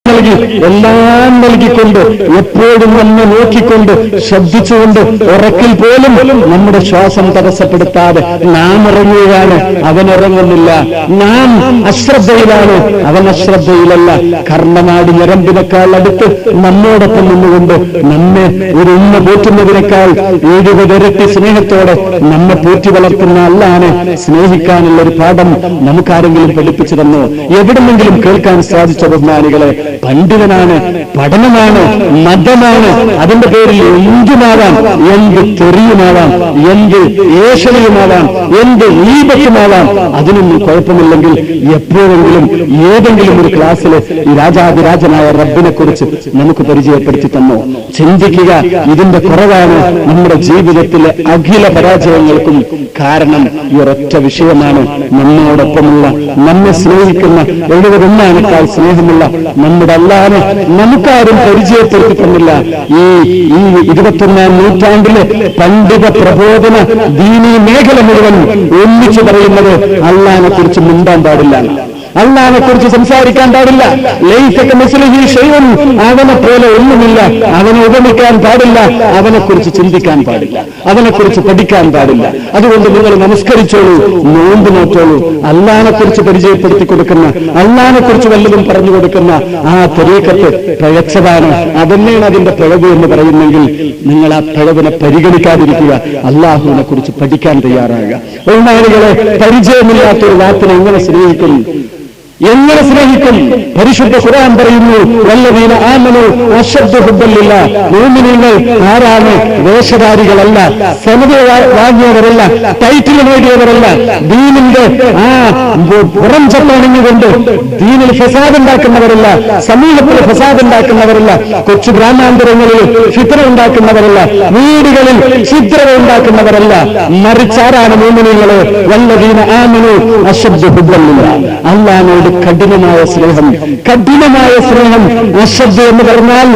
നൽകി, എല്ലാം നൽകിക്കൊണ്ട് എപ്പോഴും നമ്മെ നോക്കിക്കൊണ്ട് ശ്രദ്ധിച്ചുകൊണ്ട് ഉറക്കിൽ പോലും നമ്മുടെ ശ്വാസം തടസ്സപ്പെടുത്താതെ നാം ഇറങ്ങുകയാണ്, അവൻ ഇറങ്ങുന്നില്ല. നാം അശ്രദ്ധയിലാണ്, അവൻ അശ്രദ്ധയിലല്ല. കർണനാടി ഞരമ്പിനേക്കാൾ അടുത്ത് നമ്മോടൊപ്പം നിന്നുകൊണ്ട് നമ്മെ ഒരു ഉമ്മ പോറ്റുന്നതിനേക്കാൾ 70 ഇരട്ടി സ്നേഹത്തോടെ നമ്മെ പോറ്റി വളർത്തുന്ന അല്ലാഹനെ സ്നേഹിക്കാനുള്ള ഒരു പാഠം നമുക്കാരെങ്കിലും പഠിപ്പിച്ചു തന്നോ? എവിടെന്നെങ്കിലും കേൾക്കാൻ സാധിച്ച ബഹുമാനികളെ? പണ്ഡിതനാണ്, പഠനമാണ്, മതമാണ്, അതിന്റെ പേരിൽ എന്തുമാവാം, എന്ത് തെറിയുമാവാം, എന്ത് ഏഷണിയുമാവാം, എന്ത് ഈപത്തുമാവാം, അതിനൊന്നും കുഴപ്പമില്ലെങ്കിൽ എപ്പോഴെങ്കിലും ഏതെങ്കിലും ഒരു ക്ലാസ്സിൽ ഈ രാജാതിരാജനായ റബ്ബിനെ കുറിച്ച് നമുക്ക് പരിചയപ്പെടുത്തി തന്നോ? ചിന്തിക്കുക. ഇതിന്റെ കുറവാണ് നമ്മുടെ ജീവിതത്തിലെ അഖില പരാജയങ്ങൾക്കും കാരണം. ഈ ഒരൊറ്റ വിഷയമാണ്. നമ്മോടൊപ്പമുള്ള, നമ്മെ സ്നേഹിക്കുന്ന, 71 സ്നേഹമുള്ള നമ്മുടെ അല്ലാഹനെ നമുക്കാരും പരിചയപ്പെടുത്തി തന്നില്ല. ഈ 21ാം നൂറ്റാണ്ടിലെ പണ്ഡിത പ്രബോധന ദീനീ മേഖല മുഴുവൻ ഒന്നിച്ചു പറയുന്നത് അല്ലാഹനെ കുറിച്ച് മിണ്ടാൻ പാടില്ല, അല്ലാഹനെ കുറിച്ച് സംസാരിക്കാൻ പാടില്ല. അവനെ പോലെ ഒന്നുമില്ല, അവനെ ഉപമിക്കാൻ പാടില്ല, അവനെ കുറിച്ച് ചിന്തിക്കാൻ പാടില്ല, അവനെ കുറിച്ച് പഠിക്കാൻ പാടില്ല. അതുകൊണ്ട് നിങ്ങൾ നമസ്കരിച്ചോളൂ, നോമ്പ് നോറ്റോളൂ. അല്ലാഹനെ കുറിച്ച് പരിചയപ്പെടുത്തി കൊടുക്കുന്ന, അല്ലാഹനെ കുറിച്ച് വല്ലതും പറഞ്ഞു കൊടുക്കുന്ന ആ തരീഖത്ത് പിഴച്ചതാണ്, അതന്നെയാണ് അതിന്റെ പിഴവ് എന്ന് പറയുന്നെങ്കിൽ നിങ്ങൾ ആ പിഴവിനെ പരിഗണിക്കാതിരിക്കുക, അല്ലാഹുവിനെ കുറിച്ച് പഠിക്കാൻ തയ്യാറാകുക. ബഹുമാനികളെ, പരിചയമില്ലാത്തൊരു വാക്കിനെ എങ്ങനെ സ്നേഹിക്കും? എങ്ങനെ സ്നേഹിക്കും? പരിശുദ്ധ ഖുർആൻ പറയുന്നു, വല്ലദീന ആമനൂ അശദ്ദു ഹുബ്ബൻ ലില്ലാഹ്. മുഅ്മിനീങ്ങൾ ആരാണ്? വേഷധാരികളല്ല, സനത് വാങ്ങിയവരല്ല, ടൈറ്റിൽ നേടിയവരല്ല, ദീനിന്റെ പുറം ചട്ടണിഞ്ഞുകൊണ്ട് ദീനിൽ ഫസാദ് ഉണ്ടാക്കുന്നവരല്ല, സമൂഹത്തിൽ ഫസാദ് ഉണ്ടാക്കുന്നവരല്ല, കൊച്ചു ഗ്രാമാന്തരങ്ങളിൽ ഫിത്ന ഉണ്ടാക്കുന്നവരല്ല, വീടുകളിൽ ഛിദ്രത ഉണ്ടാക്കുന്നവരല്ല. മറിച്ചാരാണ് മുഅ്മിനീങ്ങൾ? വല്ലദീന ആമനൂ അശദ്ദു ഹുബ്ബൻ ലില്ലാഹ്. അല്ലാഹുവിനോട് കഠിനമായ സ്നേഹം, കഠിനമായ സ്നേഹം. അശദ് എന്ന് പറഞ്ഞാൽ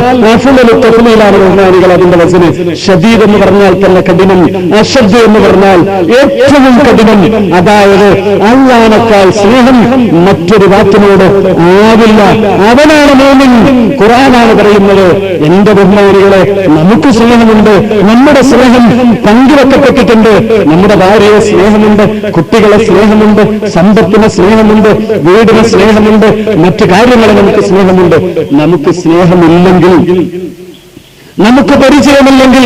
തഫ്ലീലാണ് ബഹുമാനികൾ. അതിന്റെ വസന ഷദീദ് എന്ന് പറഞ്ഞാൽ തന്നെ കഠിനം, അശദ് എന്ന് പറഞ്ഞാൽ ഏറ്റവും കഠിനം. അതായത് അല്ലാഹുവിനേക്കാൾ സ്നേഹം മറ്റൊരു വാക്കിനോട് ആവില്ല. അവനാണ് മുഅ്മിൻ. ഖുർആനാണ് പറയുന്നത്. എന്റെ ബഹുമാനികളെ, നമുക്ക് സ്നേഹമുണ്ട്, നമ്മുടെ സ്നേഹം പങ്കുവെക്കപ്പെട്ടിട്ടുണ്ട്. നമ്മുടെ ഭാര്യയെ സ്നേഹമുണ്ട്, കുട്ടികളെ സ്നേഹമുണ്ട്, സമ്പത്തിന് സ്നേഹമുണ്ട്, വീടിന് സ്നേഹമുണ്ട്, മറ്റു കാര്യങ്ങളെ നമുക്ക് സ്നേഹമുണ്ട്. നമുക്ക് സ്നേഹമില്ലെങ്കിൽ, നമുക്ക് പരിചയമില്ലെങ്കിൽ,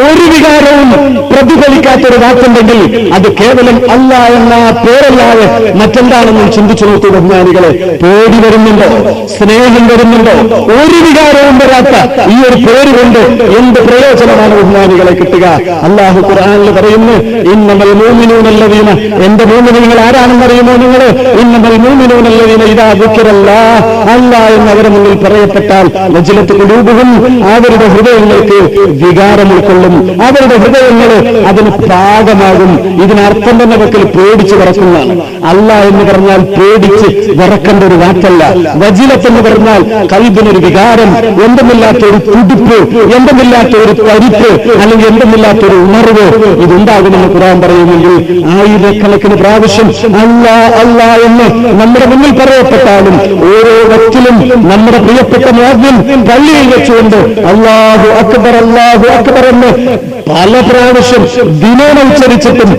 ഒരു വികാരവും പ്രതിഫലിക്കാത്തൊരു വാക്കുണ്ടെങ്കിൽ അത് കേവലം അല്ലാഹ് എന്ന പേരല്ലാതെ മറ്റെന്താണെന്നും ചിന്തിച്ചു നോക്കൂ ബഹുമാനികളെ. പേടി വരുന്നുണ്ടോ? സ്നേഹം വരുന്നുണ്ടോ? ഒരു വികാരവും വരാത്ത ഈ ഒരു പേര് കൊണ്ട് എന്ത് പ്രയോജനമാണ് ബഹുമാനികളെ കിട്ടുക? അല്ലാഹു ഖുർആനിൽ പറയുന്നു, ഇന്നമൽ മുഅ്മിനൂനല്ലദീന. എന്റെ മുഅ്മിനീങ്ങൾ ആരാണെന്നറിയുമോ നിങ്ങൾ? ഇന്നമൽ മുഅ്മിനൂനല്ലദീന ഇദാ ദുക്കിറല്ലാഹ്. അല്ലാഹ് എന്നവരെ മുന്നിൽ പറയപ്പെട്ടാൽ വജിലത്ത് ഖുലൂബുഹും, അവരുടെ ഹൃദയങ്ങൾക്ക് വികാരം ഉൾക്കൊള്ളും, അവരുടെ ഹൃദയങ്ങൾ അതിന് പാകമാകും. ഇതിനർത്ഥം തന്നെ വെക്കൽ പേടിച്ച് വിറക്കുന്നതാണ്. അല്ലാഹ് എന്ന് പറഞ്ഞാൽ പേടിച്ച് വിറക്കേണ്ട ഒരു വാക്കല്ല. വജിലത്ത് എന്ന് പറഞ്ഞാൽ കൽബിനൊരു വികാരം, എന്തുമില്ലാത്തൊരു തുടിപ്പ്, എന്തുമില്ലാത്തൊരു പരിപ്പ്, അല്ലെങ്കിൽ എന്തുമില്ലാത്തൊരു ഉണർവ് ഇതുണ്ടാകുമെന്ന് ഖുർആൻ പറയുമെങ്കിൽ ആയിരക്കണക്കിന് പ്രാവശ്യം അല്ലാഹ് അല്ലാഹ് എന്ന് നമ്മുടെ മുന്നിൽ പറയപ്പെട്ടാലും ഓരോ വക്തിലും നമ്മുടെ പ്രിയപ്പെട്ട മുഅദ്ദിൻ പള്ളിയിൽ വെച്ചുകൊണ്ട് അല്ലാഹു അക്ബർ അല്ലാഹു അക്ബർ എന്ന് പല പ്രാവശ്യം ദിനേന ഉച്ചരിച്ചിട്ടും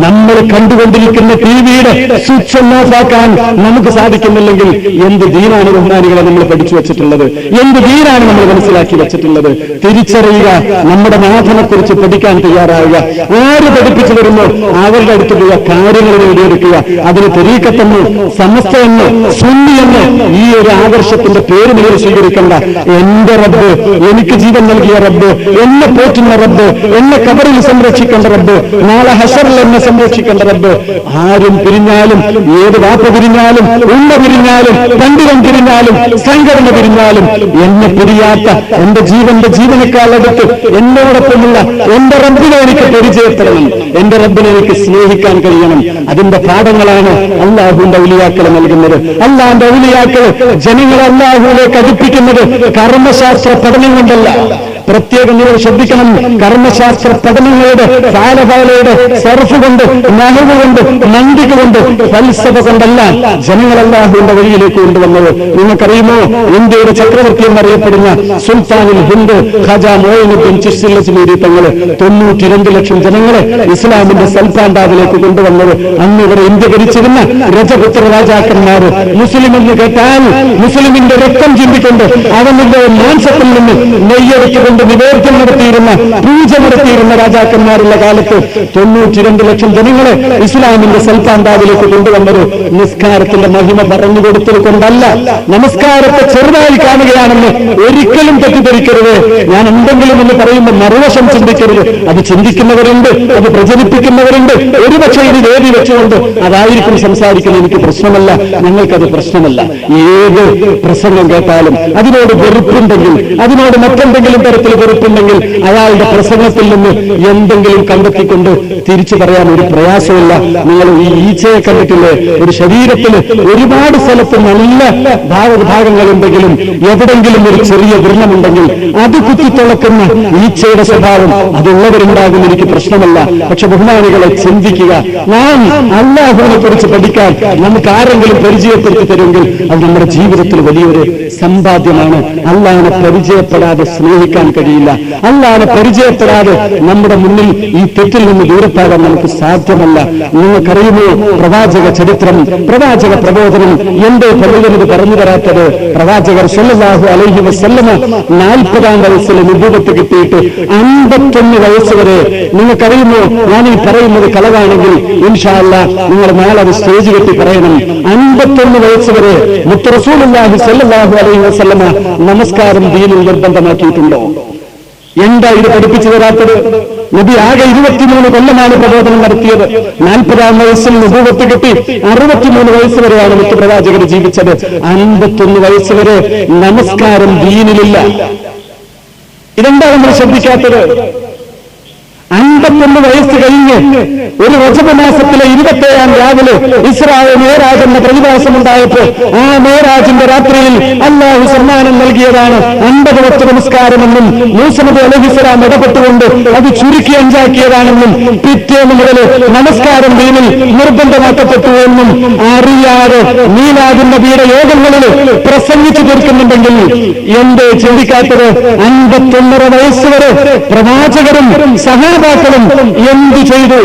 നമ്മൾ കണ്ടുകൊണ്ടിരിക്കുന്ന ടിവിയുടെ സ്വിച്ച് ഓഫാക്കാൻ നമുക്ക് സാധിക്കുന്നില്ലെങ്കിൽ എന്ത് ദീനാണ് ബഹുമാനികളെ നമ്മൾ പഠിച്ചു വെച്ചിട്ടുള്ളത്? എന്ത് ദീനാണ് നമ്മൾ മനസ്സിലാക്കി വെച്ചിട്ടുള്ളത്? തിരിച്ചറിയുക, നമ്മുടെ നാഥനെ കുറിച്ച് പഠിക്കാൻ തയ്യാറാവുക. ആര് പഠിപ്പിച്ചു വരുന്നു അവരുടെ അടുത്ത് പോയ കാര്യങ്ങൾ നേടിയെടുക്കുക. അതിന് തരീഖത്തെന്ന്, സമസ്തയെന്ന്, സുന്നിയെന്ന് ഈ ഒരു ആദർശത്തിന്റെ പേര് നിങ്ങൾ സ്വീകരിക്കണ്ട. എന്റെ റബ്ബ്, എനിക്ക് ജീവൻ നൽകിയ റബ്ബ്, എന്നെ പോറ്റുന്ന റബ്ബ്, എന്നെ കബറിൽ സംരക്ഷിക്കേണ്ട റബ്ബ്, നാളെ ഹശറിൽ എന്നെ സംരക്ഷിക്കേണ്ട റബ്ബ്. ആരും പിരിഞ്ഞാലും, ഏത് വാപ്പ പിരിഞ്ഞാലും, ഉമ്മ പിരിഞ്ഞാലും, പണ്ഡിതൻ പിരിഞ്ഞാലും, സംഘടന പിരിഞ്ഞാലും എന്നെ പിരിയാത്ത എന്റെ ജീവനേക്കാൾ അടുത്ത് എന്നോടൊപ്പമുള്ള എന്റെ റബ്ബിനെ എനിക്ക് പരിചയപ്പെടണം, എന്റെ റബ്ബിനെ എനിക്ക് സ്നേഹിക്കാൻ കഴിയണം. അതിന്റെ പാഠങ്ങളാണ് അല്ലാഹുവിന്റെ ഔലിയാക്കൾ നൽകുന്നത്. അല്ലാഹുവിന്റെ ഔലിയാക്കൾ ജനങ്ങളെ അല്ലാഹുവിലേക്ക് അടുപ്പിക്കുന്നത് കർമ്മശാസ്ത്ര പഠനം കൊണ്ടല്ല, പ്രത്യേകം നിങ്ങൾ ശ്രദ്ധിക്കണം. കർമ്മശാസ്ത്ര പഠനങ്ങളുടെ ഫാലഫാലയുടെ സർഫ് കൊണ്ട്, നഹവ് കൊണ്ട്, മന്തിക കൊണ്ട്, ഫൽസഫ കൊണ്ടല്ല ജനങ്ങൾ അല്ലാഹുവിന്റെ വഴിയിലേക്ക് കൊണ്ടുവന്നത്. നിങ്ങൾക്കറിയുമോ, ഇന്ത്യയുടെ ചക്രവർത്തി എന്നറിയപ്പെടുന്ന സുൽത്താനുൽ ഹിന്ദ് ഖാജാ മൊയ്നുദ്ദീൻ ചിശ്തി അജ്മീരി തങ്ങൾ 92 ലക്ഷം ജനങ്ങളെ ഇസ്ലാമിന്റെ സൽപാണ്ഡാവിലേക്ക് കൊണ്ടുവന്നത്. അന്ന് ഇവിടെ ഇന്ത്യ ഭരിച്ചിരുന്ന രജപുത്ര രാജാക്കന്മാർ മുസ്ലിം എന്ന് കേട്ടാൽ മുസ്ലിമിന്റെ രക്തം ചിന്തിക്കൊണ്ട് അവന്റെ മാംസത്തിൽ നിന്ന് നെയ്യെടുത്തുകൊണ്ട് നിവേദ്യം നടത്തിയിരുന്ന, പൂജ നടത്തിയിരുന്ന രാജാക്കന്മാരുള്ള കാലത്ത് 92 ലക്ഷം ജനങ്ങളെ ഇസ്ലാമിന്റെ സൽപാണ്ഡാവിലേക്ക് കൊണ്ടുവന്നത് നിസ്കാരത്തിന്റെ മഹിമ പറഞ്ഞു കൊടുത്തത് കൊണ്ടല്ല. നമസ്കാരത്തെ ചെറുതായി കാണുകയാണെന്ന് ഒരിക്കലും തെറ്റിദ്ധരിക്കരുത്. ഞാൻ എന്തെങ്കിലും എന്ന് പറയുമ്പോൾ മറുവശം ചിന്തിക്കരുത്. അത് ചിന്തിക്കുന്നവരുണ്ട്, അത് പ്രചരിപ്പിക്കുന്നവരുണ്ട്. ഒരുപക്ഷെ ഇത് വേദി വെച്ചുകൊണ്ട് അതായിരിക്കും സംസാരിക്കുന്നത്. എനിക്ക് പ്രശ്നമല്ല, ഞങ്ങൾക്കത് പ്രശ്നമല്ല. ഏത് പ്രസംഗം കേട്ടാലും അതിനോട് വെറുപ്പുണ്ടെങ്കിൽ, അതിനോട് മറ്റെന്തെങ്കിലും തരത്തിൽ വെറുപ്പുണ്ടെങ്കിൽ അയാളുടെ പ്രസംഗത്തിൽ നിന്ന് എന്തെങ്കിലും കണ്ടെത്തിക്കൊണ്ട് തിരിച്ചു പറയാൻ ഒരു പ്രയാസമില്ല. നിങ്ങൾ ഈ ഈച്ചയെ കണ്ടിട്ടില്ലേ? ഒരു ശരീരത്തിൽ ഒരുപാട് സ്ഥലത്ത് നല്ല ഭാഗങ്ങളുണ്ടെങ്കിലും എവിടെങ്കിലും ഒരു ചെറിയ വ്രണമുണ്ടെങ്കിൽ അത് കുത്തിത്തുളക്കുന്ന ഈച്ചയുടെ സ്വഭാവം അതുള്ളവരുണ്ടാകും. എനിക്ക് പ്രശ്നമല്ല. പക്ഷെ ബഹുമാനികളെ ചിന്തിക്കുക, നാം അല്ലാഹുവിനെ കുറിച്ച് പഠിക്കാൻ നമുക്ക് ആരെങ്കിലും പരിചയപ്പെടുത്തി തരുമെങ്കിൽ അത് നമ്മുടെ ജീവിതത്തിൽ വലിയൊരു സമ്പാദ്യമാണ്. അല്ലാഹുവിനെ പരിചയപ്പെടാതെ സ്നേഹിക്കാൻ കഴിയില്ല. അല്ലാഹുവിനെ പരിചയപ്പെടാതെ നമ്മുടെ മുന്നിൽ ഈ തെറ്റിൽ നിന്ന് ദൂരത്താകാൻ നമുക്ക് സാധ്യമല്ല. നിങ്ങൾക്കറിയുമോ പ്രവാചക ചരിത്രം, പ്രവാചക പ്രബോധനം എന്തോ പലരും പറഞ്ഞു തരാത്തത്? പ്രവാചകർ സല്ലല്ലാഹു അലൈഹി വസല്ലമ 40-ാം വയസ്സിൽ നുബുവത്ത് കിട്ടിയിട്ട് 51 വയസ്സ് വരെ, നിങ്ങൾക്കറിയുമോ, ഞാൻ ഈ പറയുന്നത് കളവാണെങ്കിൽ ഇൻഷാ അല്ലാഹ് നിങ്ങൾ നാളെ അത് സ്റ്റേജ് കെട്ടി പറയണം. 51 വയസ്സ് വരെ മുത്ത് റസൂലുള്ളാഹി സല്ലല്ലാഹു അലൈഹി വസല്ലമ നമസ്കാരം ദീനിൽ നിർബന്ധമാക്കിയിട്ടുണ്ടോ? എന്താ ഇത് പഠിപ്പിച്ചു തരാത്തത്? നബി ആകെ 23 കൊല്ലമാണ് പ്രബോധനം നടത്തിയത്. 40-ാം വയസ്സിൽ നുബുവത്ത് കിട്ടി 63 വയസ്സ് വരെയാണ് മുത്ത് പ്രവാചകർ ജീവിച്ചത്. 51 വയസ്സ് വരെ നമസ്കാരം ദീനിലില്ല. ഇതെന്താ നമ്മൾ ശ്രദ്ധിക്കാത്തത്? 51 വയസ്സ് കഴിഞ്ഞ് ഒരു റജബ് മാസത്തിലെ 27-ാം രാവിലെ ഇസ്രാ മേറാജ് എന്ന പ്രതിഭാസമുണ്ടായപ്പോൾ ആ മേറാജിന്റെ രാത്രിയിൽ അല്ലാഹു സമ്മാനം നൽകിയതാണ് 50 വക്ത് നമസ്കാരമെന്നും മൂസ നബി അലൈഹിസ്സലാം ഇടപെട്ടുകൊണ്ട് അത് ചുരുക്കി അഞ്ചാക്കിയതാണെന്നും പിറ്റേന്ന് മുതൽ നമസ്കാരം ദീനിൽ നിർബന്ധമാക്കപ്പെട്ടു എന്നും അറിയാതെ മീലാദുൻ നബിയുടെ യോഗങ്ങളിൽ പ്രസംഗിച്ചു തീർക്കുന്നുണ്ടെങ്കിൽ എന്തേ ചിന്തിക്കാത്തത്? 51 വയസ്സ് വരെ പ്രവാചകരും സഹാബാക്കളും എന്തു ചെയ്തു?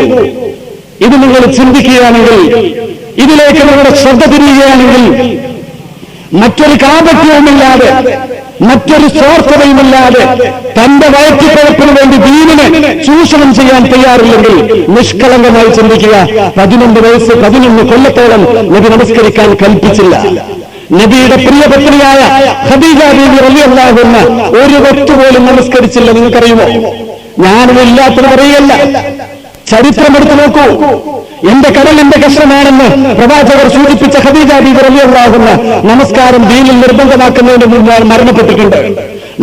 ഇത് നിങ്ങൾ ചിന്തിക്കുകയാണെങ്കിൽ, ഇതിലേക്ക് നിങ്ങളുടെ ശ്രദ്ധ തിരിയുകയാണെങ്കിൽ, മറ്റൊരു കാപട്യവുമില്ലാതെ, മറ്റൊരു സ്വാർത്ഥതയുമില്ലാതെ തന്റെ വയറ്റിപ്പഴപ്പിന് വേണ്ടി ദീനിനെ ചൂഷണം ചെയ്യാൻ തയ്യാറില്ലെങ്കിൽ നിഷ്കളങ്കമായി ചിന്തിക്കുക. 11 വയസ്സ് 11 കൊല്ലത്തോളം നബി നമസ്കരിക്കാൻ കൽപ്പിച്ചില്ല. നബിയുടെ പ്രിയപത്നിയായ ഖദീജ ബീവി റളിയല്ലാഹു അൻഹ ഒരു വക്ത് പോലും നമസ്കരിച്ചില്ല. നിങ്ങൾക്കറിയുമോ? ഞാനിത് ഇല്ലാത്തത് പറയല്ല, ചരിത്രമെടുത്തു നോക്കൂ. എന്റെ കടലിന്റെ കഷ്ണമാണെന്ന് പ്രവാചകർ സൂചിപ്പിച്ച ഖദീജ ബീവി റളിയല്ലാഹു അൻഹ നമസ്കാരം ദീനിൽ നിർബന്ധമാക്കുന്നതിന് മുമ്പ് മരണപ്പെട്ടിട്ടുണ്ട്.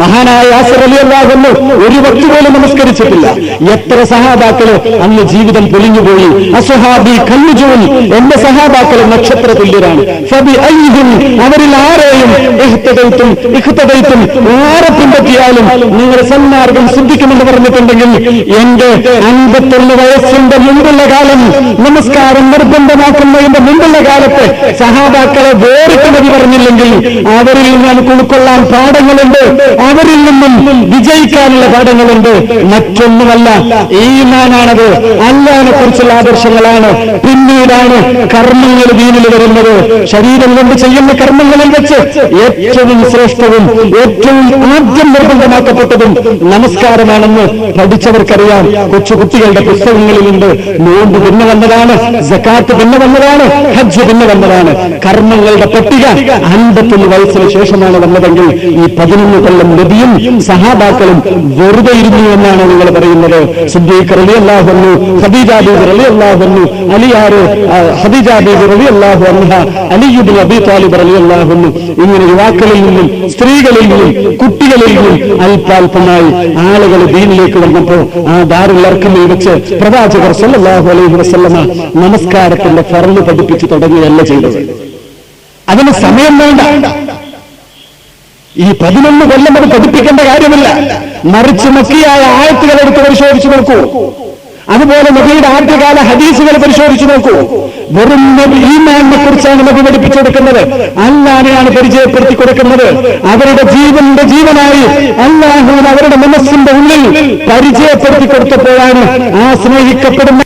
മഹാനായ യാസിർ റളിയല്ലാഹു അൻഹു ഒരു വക്ത് പോലും നമസ്കരിച്ചിട്ടില്ല. എത്ര സഹാബാക്കള് അന്ന് ജീവിതം പൊലിഞ്ഞുപോയി. അസ്ഹാബി കല്ലുജൂൻ, എന്റെ സഹാബാക്കൾ നക്ഷത്ര തുല്യരാണ്. അവരിൽ ആരെയും ഇഖ്തദൈത്തും ആരെ പിൻപറ്റിയാലും നിങ്ങൾ സന്മാർഗം സിദ്ധിക്കുമെന്ന് പറഞ്ഞിട്ടുണ്ടെങ്കിൽ എന്റെ 51 വയസ്സിന്റെ മുമ്പുള്ള കാലം, നമസ്കാരം നിർബന്ധമാക്കുന്നതിന്റെ മുമ്പുള്ള കാലത്ത് സഹാബാക്കളെ വേറിട്ട് നബി പറഞ്ഞില്ലെങ്കിൽ അവരിൽ നിന്ന് നമുക്ക് ഉൾക്കൊള്ളാൻ പാഠങ്ങളുണ്ട്, അവരിൽ നിന്നും വിജയിക്കാനുള്ള പാഠങ്ങളുണ്ട്. മറ്റൊന്നുമല്ല, ഈമാനാണത്, അല്ലാഹുവിനെ കുറിച്ചുള്ള ആദർശങ്ങളാണ്. പിന്നീടാണ് കർമ്മങ്ങൾ ദീനിൽ വരുന്നത്. ശരീരം കൊണ്ട് ചെയ്യുന്ന കർമ്മങ്ങളിൽ വെച്ച് ഏറ്റവും ശ്രേഷ്ഠവും ഏറ്റവും ആദ്യം നിർബന്ധമാക്കപ്പെട്ടതും നമസ്കാരമാണെന്ന് പഠിച്ചവർക്കറിയാം. കൊച്ചുകുട്ടികളുടെ പുസ്തകങ്ങളിലുണ്ട്. നോമ്പ് പിന്നെ വന്നതാണ്, സക്കാത്ത് പിന്നെ വന്നതാണ്, ഹജ്ജ് പിന്നെ വന്നതാണ്. കർമ്മങ്ങളുടെ പട്ടിക 51 വയസ്സിന് ശേഷമാണ് വന്നതെങ്കിൽ ഈ 11 കൊല്ലം നബിയും സഹാബാക്കളും വെറുതെ ഇരുന്നു എന്നാണ് നിങ്ങൾ പറയുന്നത്. സിദ്ദീഖ് റളിയല്ലാഹു അൻഹു, ഖദീജ ബീവി റളിയല്ലാഹു അൻഹു, ഖദീജ ബീവി റളിയല്ലാഹു അൻഹ, അലി ഇബ്നു അബീ ത്വാലിബ് റളിയല്ലാഹു അൻഹു, ഇങ്ങനെ യുവാക്കളിൽ നിന്നും സ്ത്രീകളിൽ നിന്നും കുട്ടികളിൽ നിന്നും അല്പാൽപമായി ആളുകൾ ദീനിലേക്ക് വന്നപ്പോൾ ആ ദാറുൽ അർഖമിൽ വെച്ച് പ്രവാചകർ സല്ലല്ലാഹു അലൈഹി വസല്ലമ നമസ്കാരത്തിന്റെ ഫർള് പഠിപ്പിച്ചു തുടങ്ങുകയല്ല ചെയ്തത്. അതിന് സമയം വേണ്ട. ഈ 11 കൊല്ലം അത് പഠിപ്പിക്കേണ്ട കാര്യമില്ല. മറിച്ച് മക്കിയായ ആയത്തുകൾ എടുത്ത് പരിശോധിച്ചു നോക്കൂ. അതുപോലെ നബിയുടെ ആദ്യകാല ഹദീസുകൾ പരിശോധിച്ചു നോക്കൂ. വെറും ഈമാനിനെ കുറിച്ചാണ് നബി പഠിപ്പിച്ചു കൊടുക്കുന്നത്, അല്ലാഹുവിനെയാണ് പരിചയപ്പെടുത്തി കൊടുക്കുന്നത്. അവരുടെ ജീവന്റെ ജീവനായി അല്ലാഹുവിനെ അവരുടെ മനസ്സിന്റെ ഉള്ളിൽ പരിചയപ്പെടുത്തി കൊടുത്തപ്പോഴാണ് ആ സ്നേഹിക്കപ്പെടുന്ന